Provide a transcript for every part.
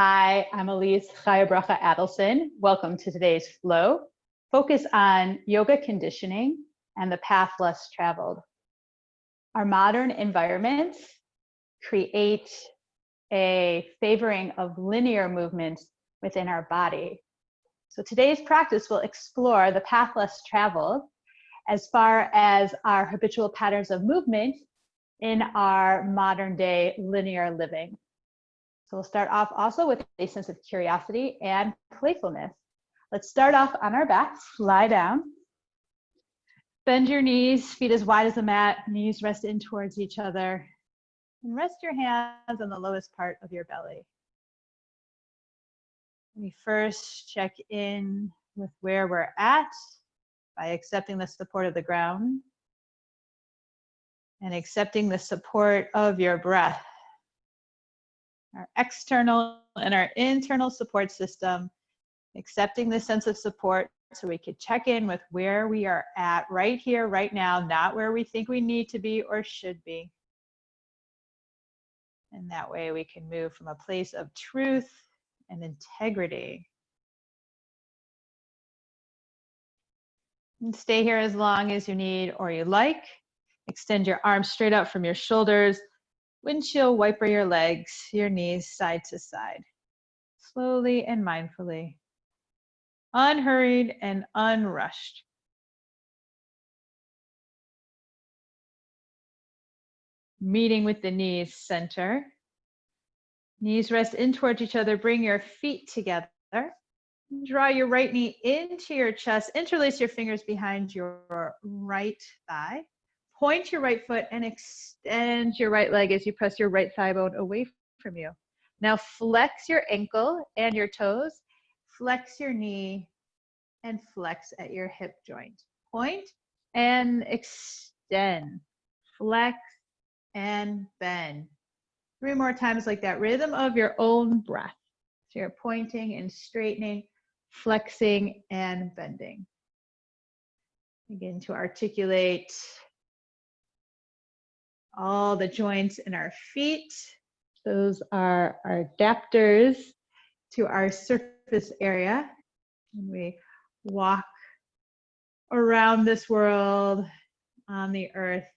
Hi, I'm Elise Chayabracha Adelson. Welcome to today's flow. Focus on yoga conditioning and the path less traveled. Our modern environments create a favoring of linear movements within our body. So today's practice will explore the path less traveled as far as our habitual patterns of movement in our modern day linear living. So we'll start off also with a sense of curiosity and playfulness. Let's start off on our backs, lie down. Bend your knees, feet as wide as the mat, knees rest in towards each other. And rest your hands on the lowest part of your belly. We first check in with where we're at by accepting the support of the ground and accepting the support of your breath. Our external and our internal support system, accepting the sense of support so we could check in with where we are at right here, right now, not where we think we need to be or should be. And that way we can move from a place of truth and integrity. And stay here as long as you need or you like. Extend your arms straight out from your shoulders. Windshield wiper your legs, your knees side to side, slowly and mindfully, unhurried and unrushed. Meeting with the knees center. Knees rest in towards each other. Bring your feet together. Draw your right knee into your chest. Interlace your fingers behind your right thigh. Point your right foot and extend your right leg as you press your right thigh bone away from you. Now flex your ankle and your toes. Flex your knee and flex at your hip joint. Point and extend. Flex and bend. 3 more times like that. Rhythm of your own breath. So you're pointing and straightening, flexing and bending. Begin to articulate all the joints in our feet. Those are our adapters to our surface area. And we walk around this world on the earth.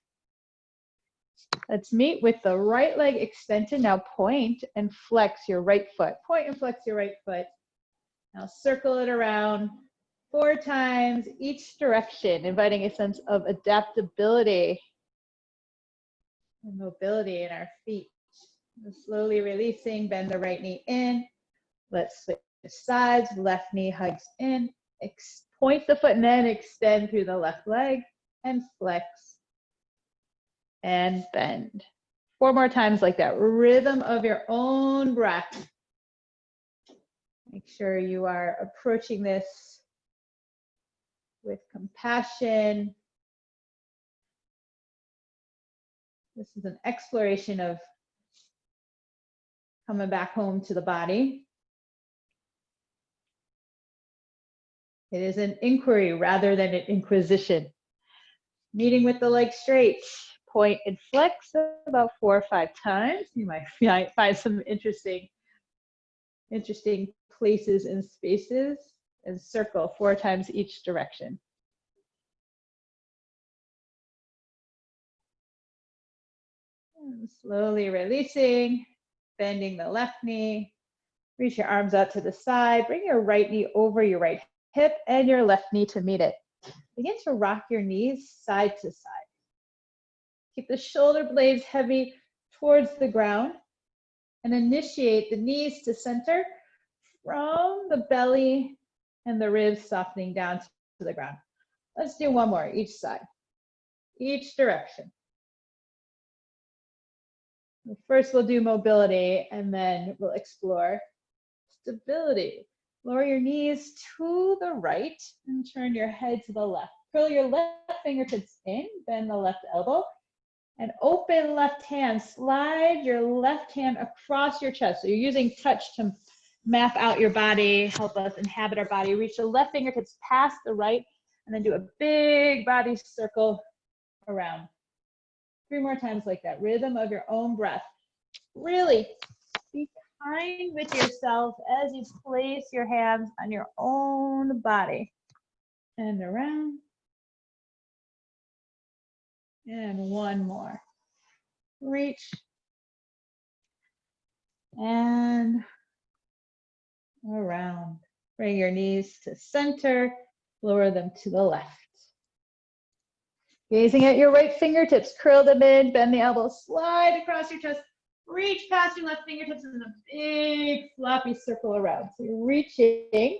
Let's meet with the right leg extension. Now point and flex your right foot. Point and flex your right foot. Now circle it around 4 times each direction, inviting a sense of adaptability and mobility in our feet. And slowly releasing, bend the right knee in. Let's switch sides. Left knee hugs in. Point the foot and then extend through the left leg and flex and bend. 4 more times like that. Rhythm of your own breath. Make sure you are approaching this with compassion. This is an exploration of coming back home to the body. It is an inquiry rather than an inquisition. Meeting with the legs straight. Point and flex about 4 or 5 times. You might find some interesting places and spaces, and circle 4 times each direction. And slowly releasing, bending the left knee. Reach your arms out to the side. Bring your right knee over your right hip and your left knee to meet it. Begin to rock your knees side to side. Keep the shoulder blades heavy towards the ground and initiate the knees to center from the belly and the ribs softening down to the ground. Let's do 1 more, each side, each direction. First we'll do mobility and then we'll explore stability. Lower your knees to the right and turn your head to the left. Curl your left fingertips in, bend the left elbow, and open left hand. Slide your left hand across your chest. So you're using touch to map out your body, help us inhabit our body. Reach the left fingertips past the right, and then do a big body circle around. 3 more times like that. Rhythm of your own breath. Really be kind with yourself as you place your hands on your own body. And around. And one more. Reach. And around. Bring your knees to center. Lower them to the left. Gazing at your right fingertips, curl them in, bend the elbows, slide across your chest, reach past your left fingertips in a big floppy circle around. So you're reaching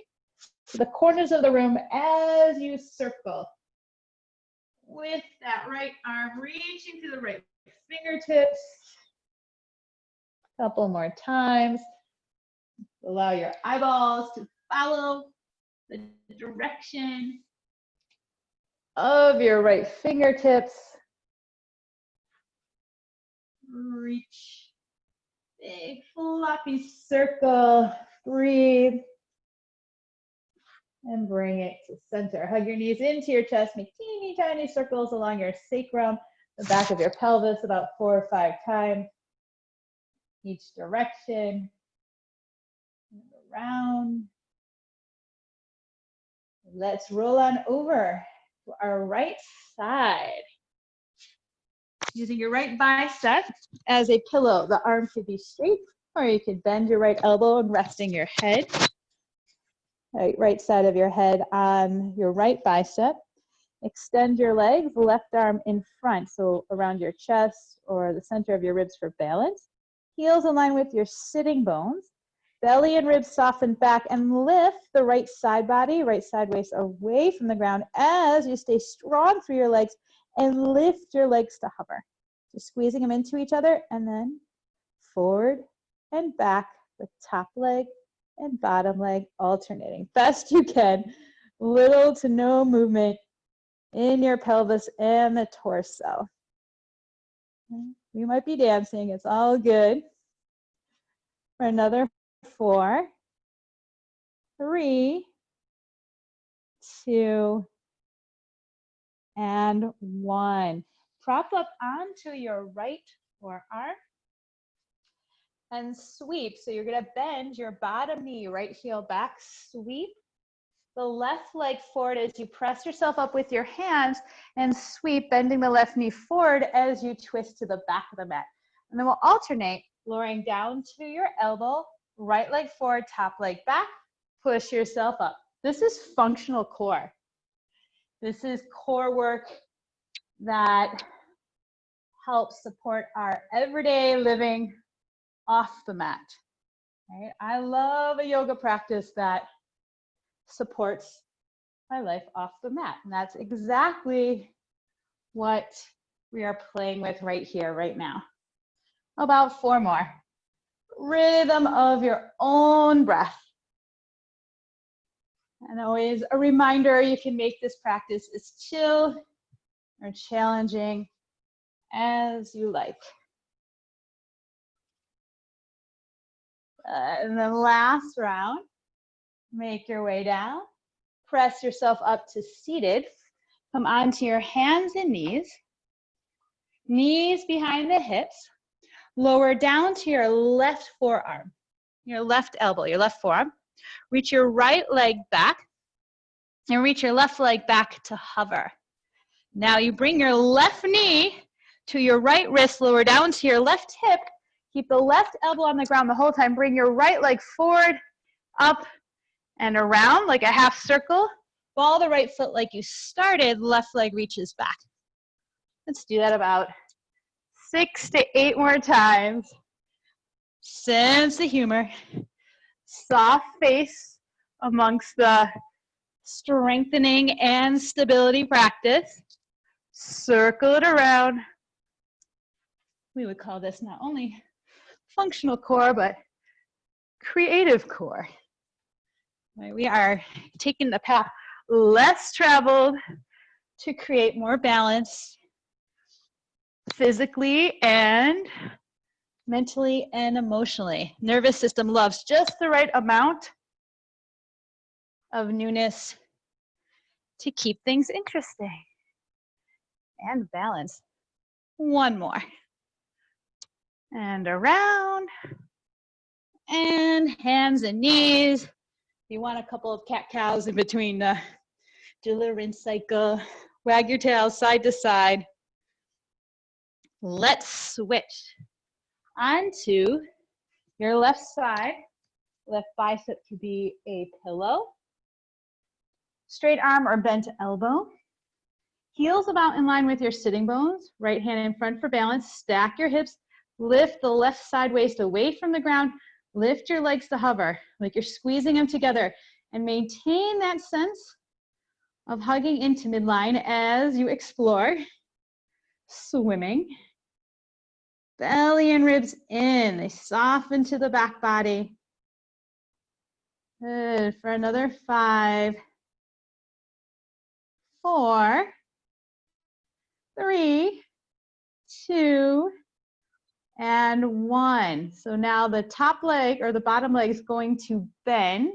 to the corners of the room as you circle. With that right arm, reaching to the right fingertips. A couple more times. Allow your eyeballs to follow the direction of your right fingertips. Reach. Big floppy circle. Breathe. And bring it to center. Hug your knees into your chest. Make teeny tiny circles along your sacrum, the back of your pelvis, about 4 or 5 times. Each direction. And around. Let's roll on over to our right side. Using your right bicep as a pillow. The arm could be straight, or you could bend your right elbow and resting your head. Right side of your head on your right bicep. Extend your legs, left arm in front, so around your chest or the center of your ribs for balance. Heels align with your sitting bones. Belly and ribs soften back and lift the right side body, right side waist away from the ground as you stay strong through your legs and lift your legs to hover. Just squeezing them into each other and then forward and back with top leg and bottom leg alternating. Best you can. Little to no movement in your pelvis and the torso. You might be dancing. It's all good. For another 4, 3, 2, and 1. Prop up onto your right forearm and sweep. So you're going to bend your bottom knee, right heel back, sweep the left leg forward as you press yourself up with your hands and sweep, bending the left knee forward as you twist to the back of the mat. And then we'll alternate, lowering down to your elbow, right leg forward, top leg back, push yourself up. This is functional core. This is core work that helps support our everyday living off the mat. Right? I love a yoga practice that supports my life off the mat. And that's exactly what we are playing with right here, right now. About 4 more. Rhythm of your own breath. And always a reminder, you can make this practice as chill or challenging as you like. And then last round, make your way down. Press yourself up to seated. Come onto your hands and knees. Knees behind the hips. Lower down to your left forearm, your left elbow, your left forearm. Reach your right leg back and reach your left leg back to hover. Now you bring your left knee to your right wrist, lower down to your left hip. Keep the left elbow on the ground the whole time. Bring your right leg forward, up, and around like a half circle. Ball the right foot like you started, left leg reaches back. Let's do that about 6 to 8 more times. Sense the humor. Soft face amongst the strengthening and stability practice. Circle it around. We would call this not only functional core, but creative core. Right? We are taking the path less traveled to create more balance physically and mentally and emotionally. Nervous system loves just the right amount of newness to keep things interesting and balanced. 1 more. And around And hands and knees. You want a couple of cat-cows in between the rinse cycle. Wag your tail side to side. Let's switch onto your left side. Left bicep could be a pillow. Straight arm or bent elbow. Heels about in line with your sitting bones. Right hand in front for balance. Stack your hips. Lift the left side waist away from the ground. Lift your legs to hover, like you're squeezing them together. And maintain that sense of hugging into midline as you explore swimming. Belly and ribs in. They soften to the back body. Good. For another 5, 4, 3, 2, and 1. So now the top leg or the bottom leg is going to bend.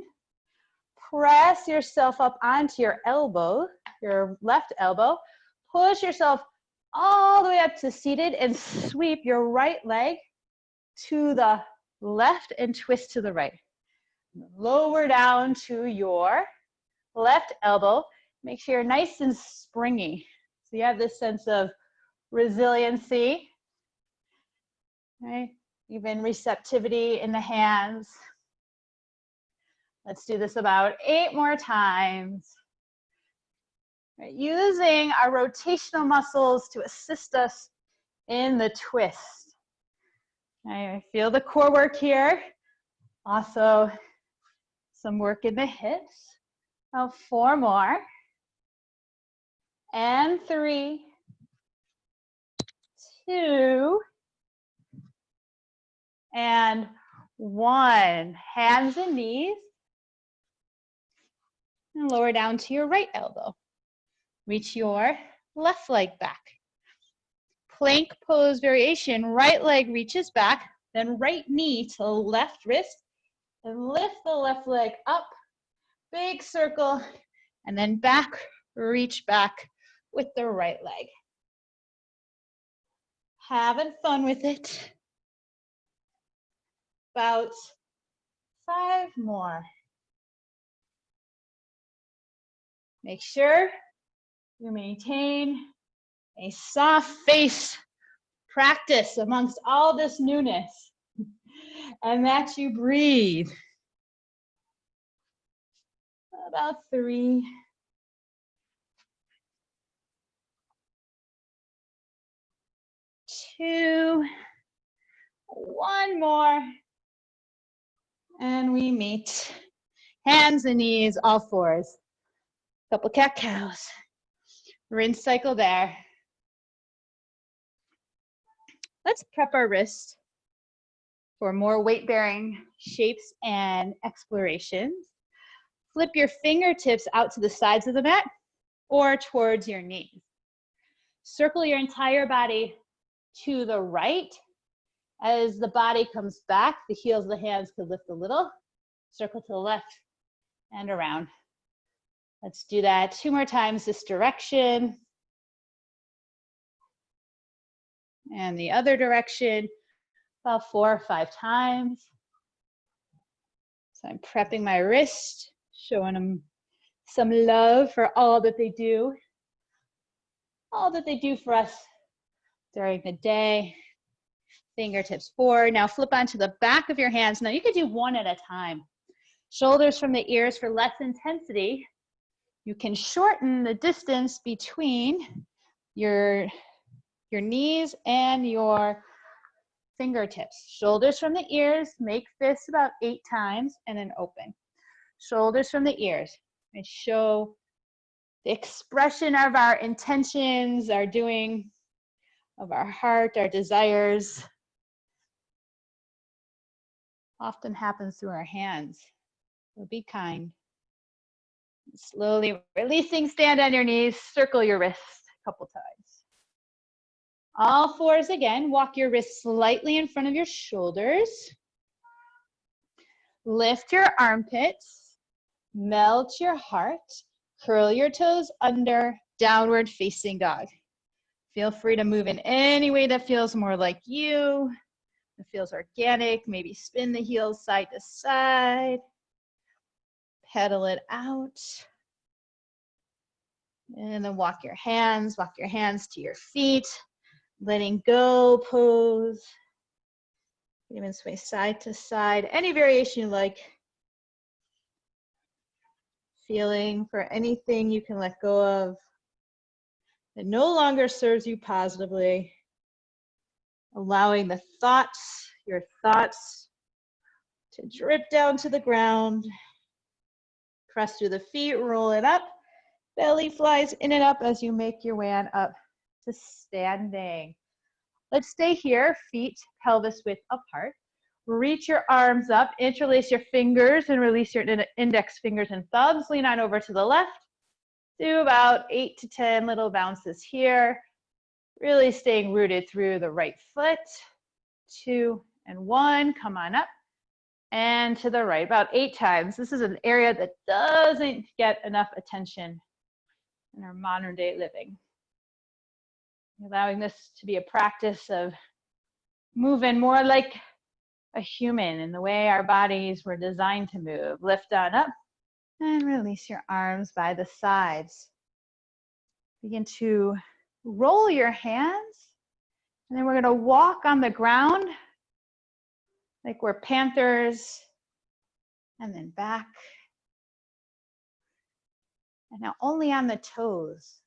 Press yourself up onto your elbow, your left elbow. Push yourself all the way up to seated and sweep your right leg to the left and twist to the right. Lower down to your left elbow. Make sure you're nice and springy. So you have this sense of resiliency, right? Even receptivity in the hands. Let's do this about 8 more times. Right, using our rotational muscles to assist us in the twist. I feel the core work here. Also, some work in the hips. About 4 more. And 3, 2, and 1. Hands and knees. And lower down to your right elbow. Reach your left leg back. Plank pose variation. Right leg reaches back, then right knee to left wrist, and lift the left leg up. Big circle, and then back, reach back with the right leg. Having fun with it. About 5 more. Make sure you maintain a soft face practice amongst all this newness, and that you breathe. About 3, 2, 1 more, and we meet. Hands and knees, all 4s. Couple cat-cows. Rinse cycle there. Let's prep our wrists for more weight-bearing shapes and explorations. Flip your fingertips out to the sides of the mat or towards your knees. Circle your entire body to the right. As the body comes back, the heels of the hands could lift a little. Circle to the left and around. Let's do that 2 more times this direction. And the other direction, about 4 or 5 times. So I'm prepping my wrist, showing them some love for all that they do for us during the day. Fingertips forward. Now flip onto the back of your hands. Now you can do 1 at a time. Shoulders from the ears for less intensity. You can shorten the distance between your knees and your fingertips. Shoulders from the ears, make fists about 8 times and then open. Shoulders from the ears. And show the expression of our intentions, our doing of our heart, our desires. Often happens through our hands. So be kind. Slowly releasing, stand on your knees, circle your wrists a couple times. All 4s again, walk your wrists slightly in front of your shoulders. Lift your armpits, melt your heart, curl your toes under, downward facing dog. Feel free to move in any way that feels more like you. It feels organic. Maybe spin the heels side to side. Pedal it out. And then walk your hands to your feet. Letting go pose. Even sway side to side. Any variation you like. Feeling for anything you can let go of that no longer serves you positively. Allowing the thoughts, your thoughts, to drip down to the ground. Press through the feet, roll it up. Belly flies in and up as you make your way on up to standing. Let's stay here, feet pelvis width apart. Reach your arms up, interlace your fingers and release your index fingers and thumbs. Lean on over to the left. Do about 8 to 10 little bounces here. Really staying rooted through the right foot. 2 and 1, come on up. And to the right, about 8 times. This is an area that doesn't get enough attention in our modern day living. Allowing this to be a practice of moving more like a human in the way our bodies were designed to move. Lift on up and release your arms by the sides. Begin to roll your hands, and then we're going to walk on the ground like we're panthers, and then back. And now only on the toes,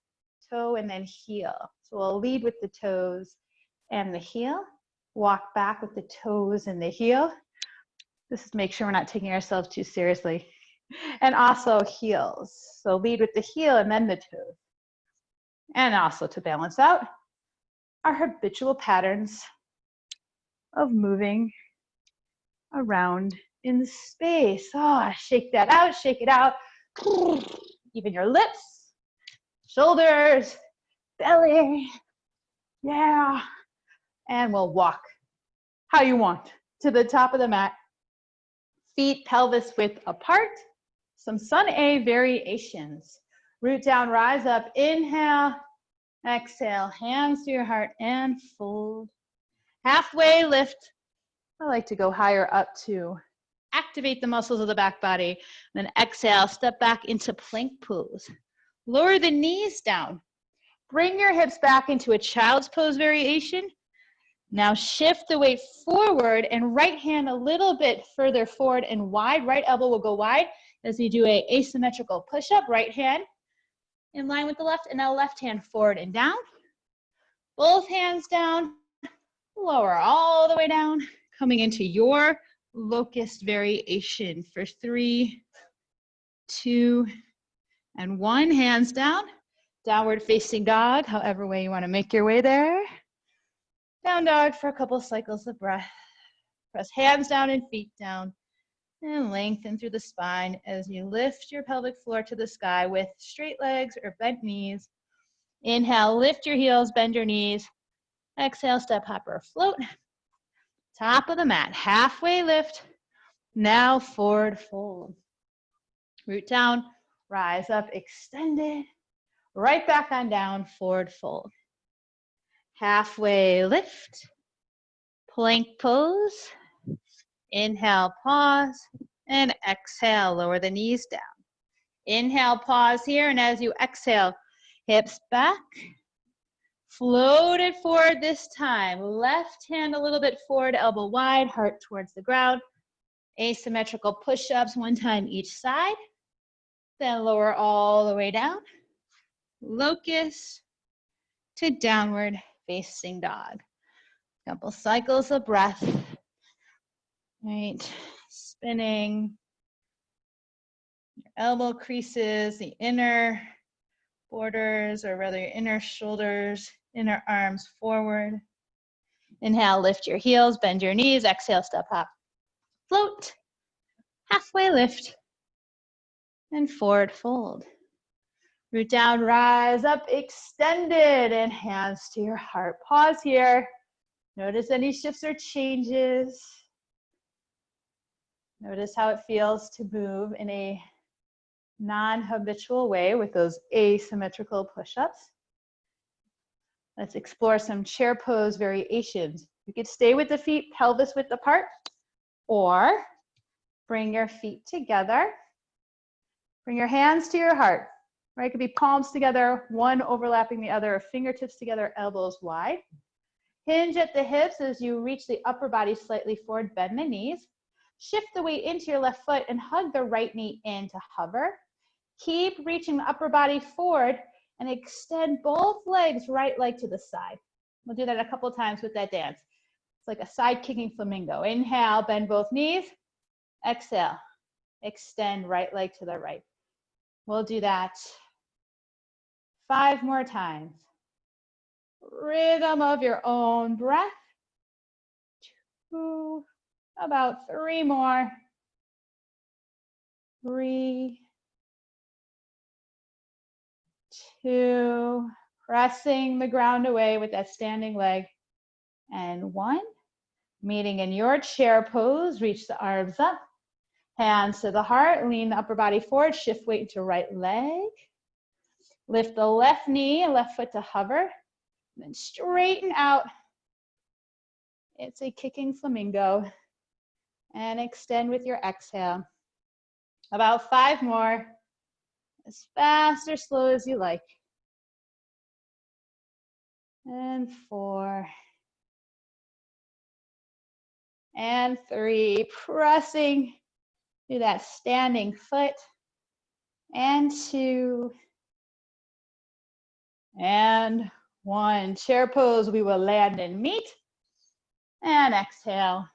toe and then heel. So we'll lead with the toes and the heel. Walk back with the toes and the heel. This is make sure we're not taking ourselves too seriously. And also heels. So lead with the heel and then the toes. And also to balance out our habitual patterns of moving around in space. Oh, shake that out, shake it out. Even your lips, shoulders, belly. Yeah. And we'll walk how you want to the top of the mat. Feet pelvis width apart. Some sun A variations. Root down, rise up, inhale, exhale, hands to your heart and fold. Halfway lift. I like to go higher up to activate the muscles of the back body. Then exhale, step back into plank pose. Lower the knees down. Bring your hips back into a child's pose variation. Now shift the weight forward and right hand a little bit further forward and wide. Right elbow will go wide as you do a asymmetrical push-up. Right hand in line with the left, and now left hand forward and down. Both hands down, lower all the way down, coming into your locust variation for 3, 2, and 1. Hands down, downward facing dog, however way you want to make your way there. Down dog for a couple cycles of breath. Press hands down and feet down. And lengthen through the spine as you lift your pelvic floor to the sky with straight legs or bent knees. Inhale, lift your heels, bend your knees. Exhale, step, hop, or float. Top of the mat, halfway lift. Now forward fold. Root down, rise up, extended. Right back on down, forward fold. Halfway lift, plank pose. Inhale, pause, and exhale, lower the knees down. Inhale, pause here, and as you exhale, hips back. Float it forward this time. Left hand a little bit forward, elbow wide, heart towards the ground. Asymmetrical push-ups, 1 time each side. Then lower all the way down. Locust to downward facing dog. Couple cycles of breath. Right, spinning. Your elbow creases, the inner borders, or rather your inner shoulders, inner arms forward. Inhale, lift your heels, bend your knees. Exhale, step up, float. Halfway lift and forward fold. Root down, rise up, extended, and hands to your heart. Pause here. Notice any shifts or changes. Notice how it feels to move in a non-habitual way with those asymmetrical push-ups. Let's explore some chair pose variations. You could stay with the feet pelvis width apart, or bring your feet together. Bring your hands to your heart. Right? It could be palms together, one overlapping the other, fingertips together, elbows wide. Hinge at the hips as you reach the upper body slightly forward, bend the knees. Shift the weight into your left foot and hug the right knee in to hover. Keep reaching the upper body forward and extend both legs, right leg to the side. We'll do that a couple times with that dance. It's like a side kicking flamingo. Inhale, bend both knees. Exhale, extend right leg to the right. We'll do that 5 more times. Rhythm of your own breath. 2, about 3 more. 3, 2, pressing the ground away with that standing leg. And 1, meeting in your chair pose, reach the arms up. Hands to the heart, lean the upper body forward, shift weight into right leg. Lift the left knee and left foot to hover. And then straighten out. It's a kicking flamingo. And extend with your exhale. About 5 more. As fast or slow as you like. And 4. And 3. Pressing through that standing foot. And 2. And 1. Chair pose, we will land and meet. And exhale.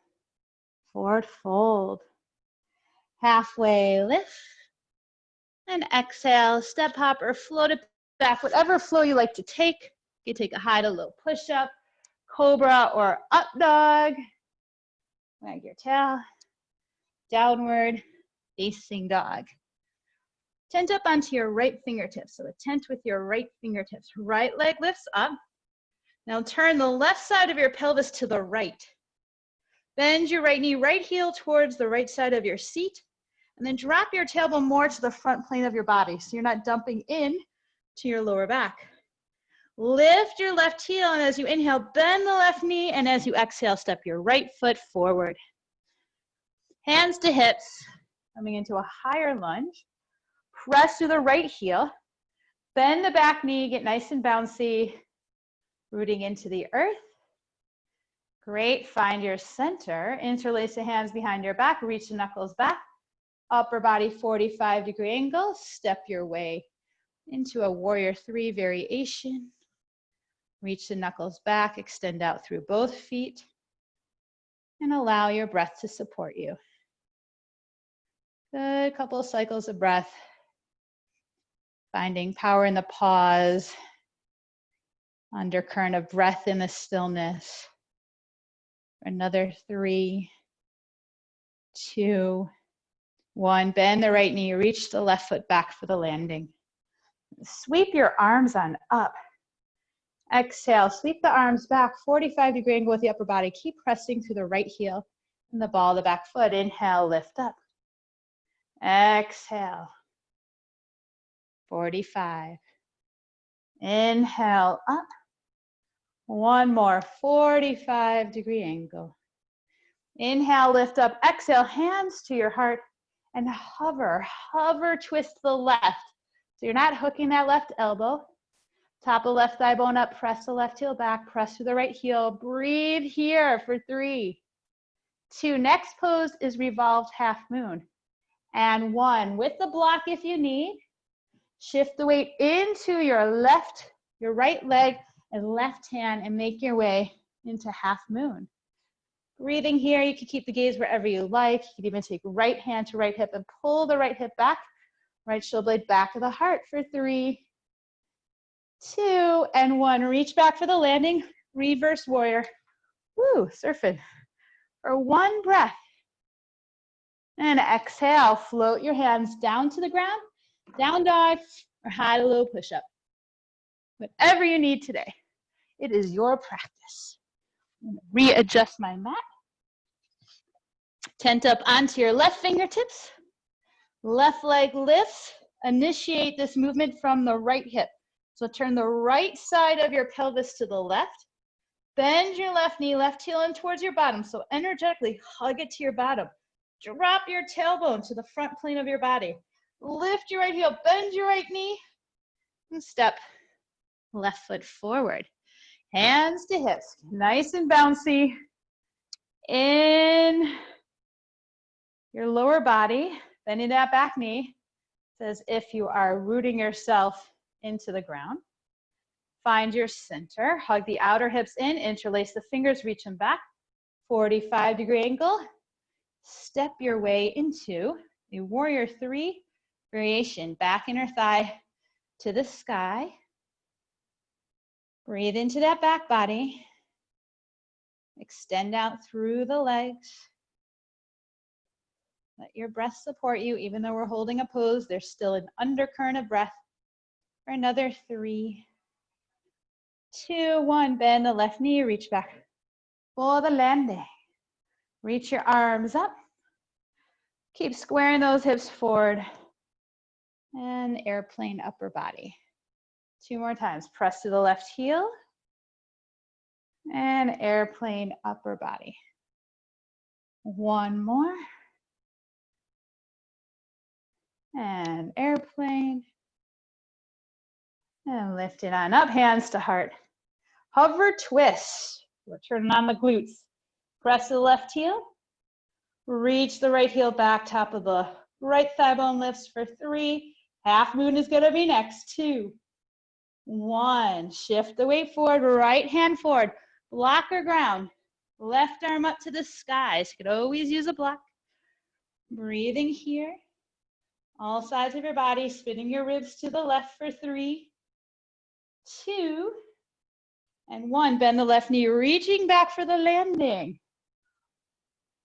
Forward fold. Halfway lift. And exhale, step hop or float it back. Whatever flow you like to take. You can take a high to low push-up, cobra or up dog. Wag your tail. Downward facing dog. Tent up onto your right fingertips. So a tent with your right fingertips. Right leg lifts up. Now turn the left side of your pelvis to the right. Bend your right knee, right heel towards the right side of your seat. And then drop your tailbone more to the front plane of your body. So you're not dumping in to your lower back. Lift your left heel, and as you inhale, bend the left knee. And as you exhale, step your right foot forward. Hands to hips, coming into a higher lunge. Press through the right heel. Bend the back knee, get nice and bouncy. Rooting into the earth. Great, find your center. Interlace the hands behind your back, reach the knuckles back. Upper body 45-degree angle. Step your way into a warrior 3 variation. Reach the knuckles back, extend out through both feet. And allow your breath to support you. Good couple of cycles of breath. Finding power in the pause. Undercurrent of breath in the stillness. Another 3, 2, 1. Bend the right knee, reach the left foot back for the landing. Sweep your arms on up. Exhale, sweep the arms back, 45-degree angle with the upper body. Keep pressing through the right heel and the ball of the back foot. Inhale, lift up. Exhale, 45. Inhale, up. 1 more, 45-degree angle. Inhale, lift up. Exhale, hands to your heart and hover. Hover, twist the left. So you're not hooking that left elbow. Top of left thigh bone up, press the left heel back, press through the right heel. Breathe here for 3, 2. Next pose is revolved half moon. And 1, with the block if you need. Shift the weight into your right leg and left hand and make your way into half moon. Breathing here, you can keep the gaze wherever you like. You can even take right hand to right hip and pull the right hip back. Right shoulder blade back of the heart for 3, 2, and 1. Reach back for the landing. Reverse warrior. Woo, surfing. For 1 breath. And exhale, float your hands down to the ground, down dog, or high to low push-up. Whatever you need today. It is your practice. I'm going to readjust my mat. Tent up onto your left fingertips. Left leg lifts. Initiate this movement from the right hip. So turn the right side of your pelvis to the left. Bend your left knee, left heel in towards your bottom. So energetically hug it to your bottom. Drop your tailbone to the front plane of your body. Lift your right heel, bend your right knee, and step left foot forward. Hands to hips, nice and bouncy. In your lower body, bending that back knee. It's as if you are rooting yourself into the ground. Find your center, hug the outer hips in, interlace the fingers, reach them back. 45-degree angle. Step your way into a warrior 3 variation. Back inner thigh to the sky. Breathe into that back body. Extend out through the legs. Let your breath support you. Even though we're holding a pose, there's still an undercurrent of breath. For another 3, 2, 1. Bend the left knee, reach back for the landing. Reach your arms up. Keep squaring those hips forward. And airplane upper body. 2 more times. Press to the left heel. And airplane upper body. 1 more. And airplane. And lift it on up, hands to heart. Hover twist. We're turning on the glutes. Press the left heel. Reach the right heel back, top of the right thigh bone lifts for 3. Half moon is gonna be next. 2, 1. Shift the weight forward, right hand forward. Block or ground. Left arm up to the skies. You could always use a block. Breathing here. All sides of your body, spinning your ribs to the left for 3, 2, and 1. Bend the left knee, reaching back for the landing.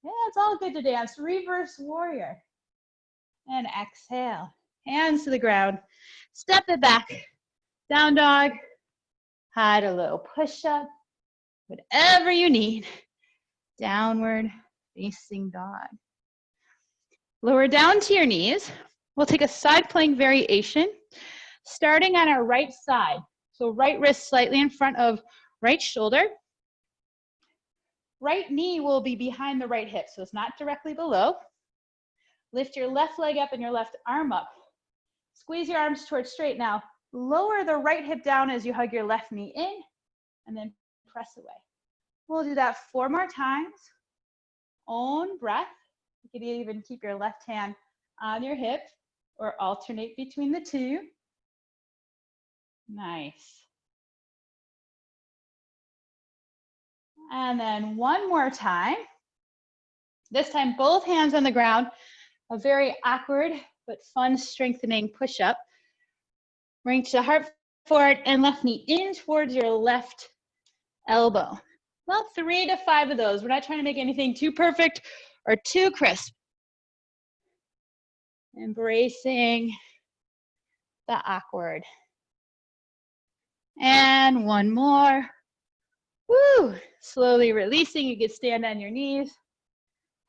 Yeah, it's all good to dance. Reverse warrior. And exhale. Hands to the ground. Step it back. Down dog. Hide a little push-up. Whatever you need. Downward facing dog. Lower down to your knees. We'll take a side plank variation, starting on our right side. So right wrist slightly in front of right shoulder. Right knee will be behind the right hip, so it's not directly below. Lift your left leg up and your left arm up. Squeeze your arms towards straight now. Lower the right hip down as you hug your left knee in, and then press away. We'll do that 4 more times. Own breath. You could even keep your left hand on your hip or alternate between the 2. Nice. And then 1 more time. This time, both hands on the ground. A very awkward but fun strengthening push-up. Reach the heart forward and left knee in towards your left elbow. Well, 3 to 5 of those. We're not trying to make anything too perfect or too crisp. Embracing the awkward. And 1 more. Woo! Slowly releasing. You can stand on your knees.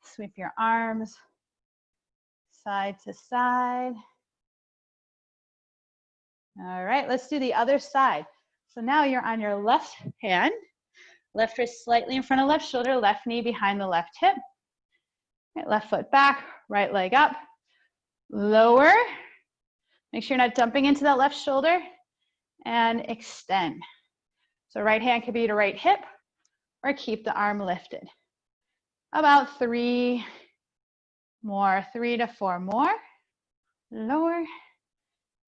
Sweep your arms side to side. All right, let's do the other side. So now you're on your left hand. Left wrist slightly in front of left shoulder. Left knee behind the left hip. Right, left foot back. Right leg up. Lower. Make sure you're not dumping into that left shoulder. And extend. So right hand could be to right hip or keep the arm lifted. About 3 more, 3 to 4 more. Lower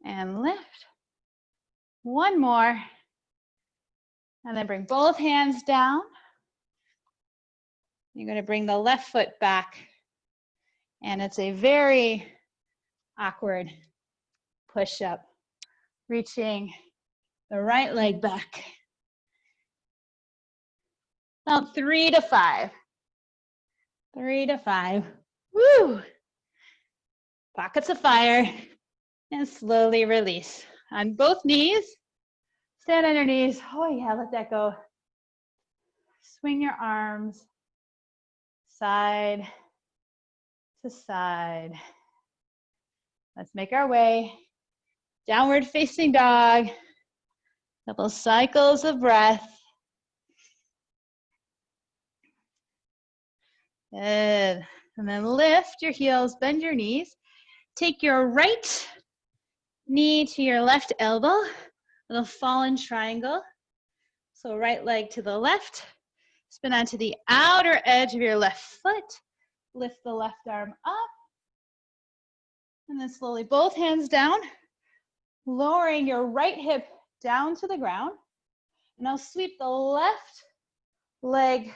and lift. 1 more. And then bring both hands down. You're going to bring the left foot back. And it's a very awkward push-up. Reaching the right leg back. About 3 to 5. 3 to 5. Woo! Pockets of fire. And slowly release. On both knees. Stand on your knees. Oh yeah, let that go. Swing your arms. Side to side. Let's make our way. Downward facing dog. Couple cycles of breath. Good. And then lift your heels, bend your knees. Take your right knee to your left elbow, little fallen triangle. So right leg to the left, spin onto the outer edge of your left foot, lift the left arm up, and then slowly both hands down, lowering your right hip down to the ground. And now sweep the left leg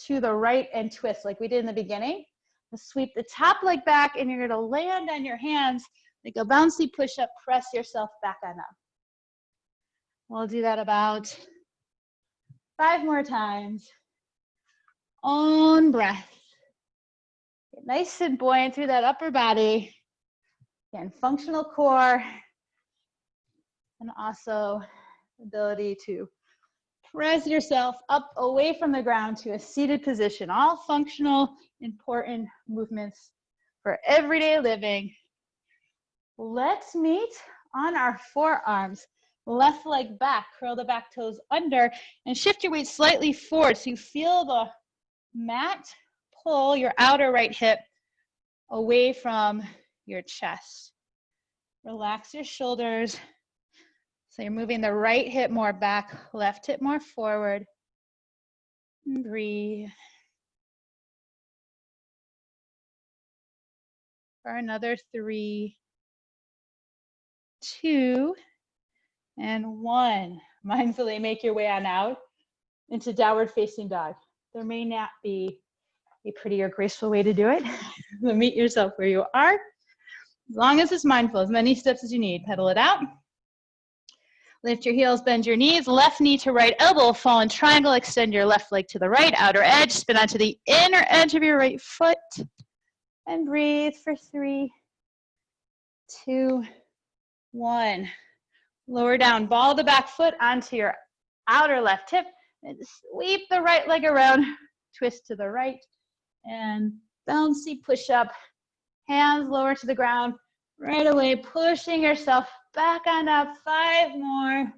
to the right and twist like we did in the beginning. And sweep the top leg back, and you're gonna land on your hands like a bouncy push-up, press yourself back on up. We'll do that about 5 more times. Own breath. Get nice and buoyant through that upper body. Again, functional core, and also ability to press yourself up away from the ground to a seated position. All functional, important movements for everyday living. Let's meet on our forearms. Left leg back, curl the back toes under, and shift your weight slightly forward so you feel the mat pull your outer right hip away from your chest. Relax your shoulders. So you're moving the right hip more back, left hip more forward. And breathe. For another 3, 2, and 1. Mindfully make your way on out into downward facing dog. There may not be a pretty or graceful way to do it. So meet yourself where you are. As long as it's mindful, as many steps as you need. Pedal it out. Lift your heels, bend your knees, left knee to right elbow, fallen triangle, extend your left leg to the right, outer edge, spin onto the inner edge of your right foot, and breathe for 3, 2, 1. Lower down, ball the back foot onto your outer left hip, and sweep the right leg around, twist to the right, and bouncy push up, hands lower to the ground, right away, pushing yourself back on up. 5 more.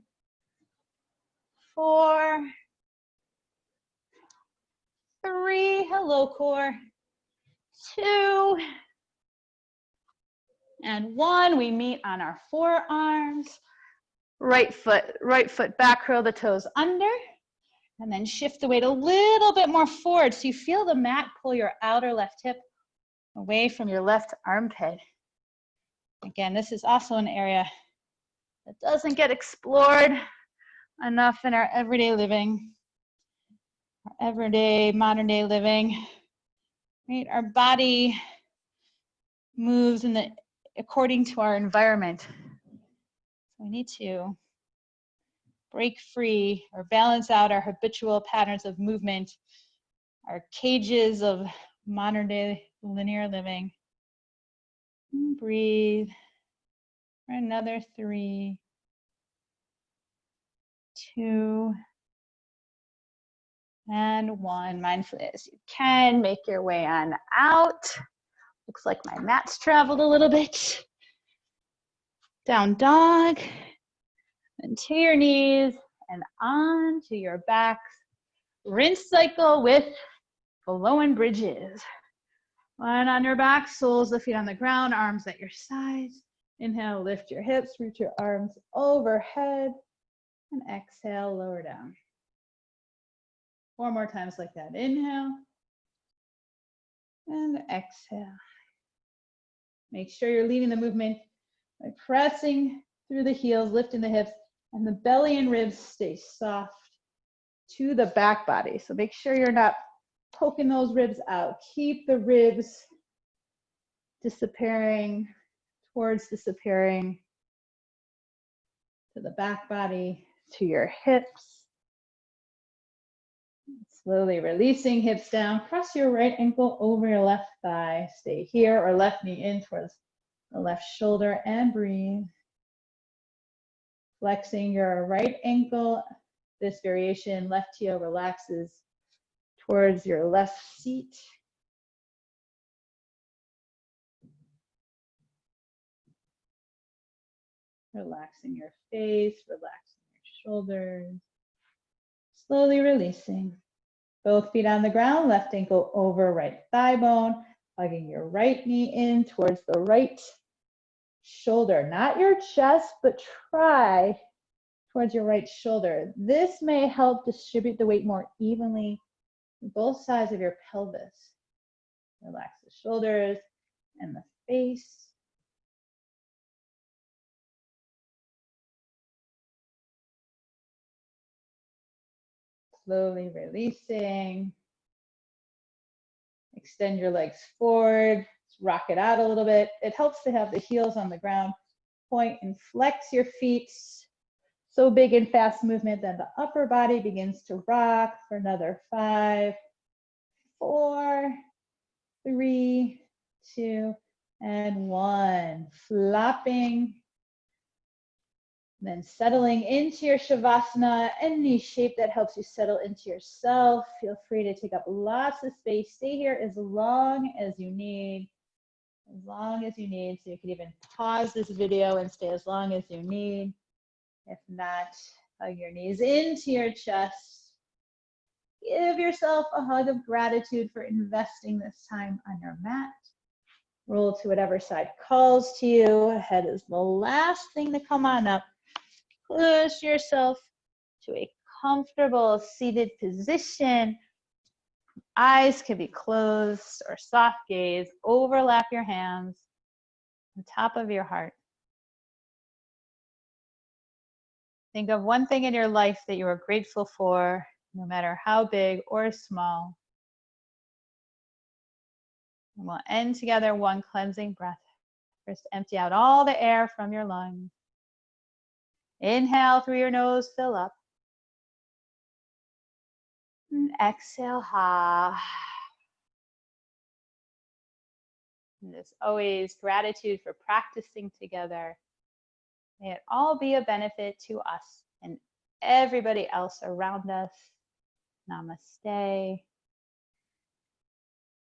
4, 3, hello core. 2, and 1. We meet on our forearms. Right foot back, curl the toes under, and then shift the weight a little bit more forward so you feel the mat pull your outer left hip away from your left armpit. Again, this is also an area that doesn't get explored enough in our everyday living, our everyday modern day living. Right? Our body moves according to our environment. So we need to break free or balance out our habitual patterns of movement, our cages of modern day linear living. And breathe for another 3, 2, and 1. Mindfully as you can, make your way on out. Looks like my mat's traveled a little bit. Down dog, and to your knees, and on to your backs. Rinse cycle with below and bridges. Line on your back, soles of the feet on the ground, arms at your sides. Inhale, lift your hips, reach your arms overhead, and exhale, lower down. 4 more times like that. Inhale, and exhale. Make sure you're leading the movement by pressing through the heels, lifting the hips, and the belly and ribs stay soft to the back body. So make sure you're not poking those ribs out. Keep the ribs disappearing to the back body, to your hips. Slowly releasing hips down. Cross your right ankle over your left thigh. Stay here, or left knee in towards the left shoulder, and breathe. Flexing your right ankle. This variation, left heel relaxes towards your left seat. Relaxing your face, relaxing your shoulders. Slowly releasing. Both feet on the ground, left ankle over right thigh bone, hugging your right knee in towards the right shoulder, not your chest, but try towards your right shoulder. This may help distribute the weight more evenly on both sides of your pelvis. Relax the shoulders and the face. Slowly releasing. Extend your legs forward. Rock it out a little bit. It helps to have the heels on the ground. Point and flex your feet. So big and fast movement that the upper body begins to rock for another 5, 4, 3, 2, and 1. Flopping. Then settling into your Shavasana, any shape that helps you settle into yourself. Feel free to take up lots of space. Stay here as long as you need. As long as you need. So you can even pause this video and stay as long as you need. If not, hug your knees into your chest. Give yourself a hug of gratitude for investing this time on your mat. Roll to whatever side calls to you. Head is the last thing to come on up. Push yourself to a comfortable seated position. Eyes can be closed or soft gaze. Overlap your hands on top of your heart. Think of one thing in your life that you are grateful for, no matter how big or small. And we'll end together one cleansing breath. First, empty out all the air from your lungs. Inhale through your nose, fill up. And exhale, ha. And as always, gratitude for practicing together. May it all be a benefit to us and everybody else around us. Namaste.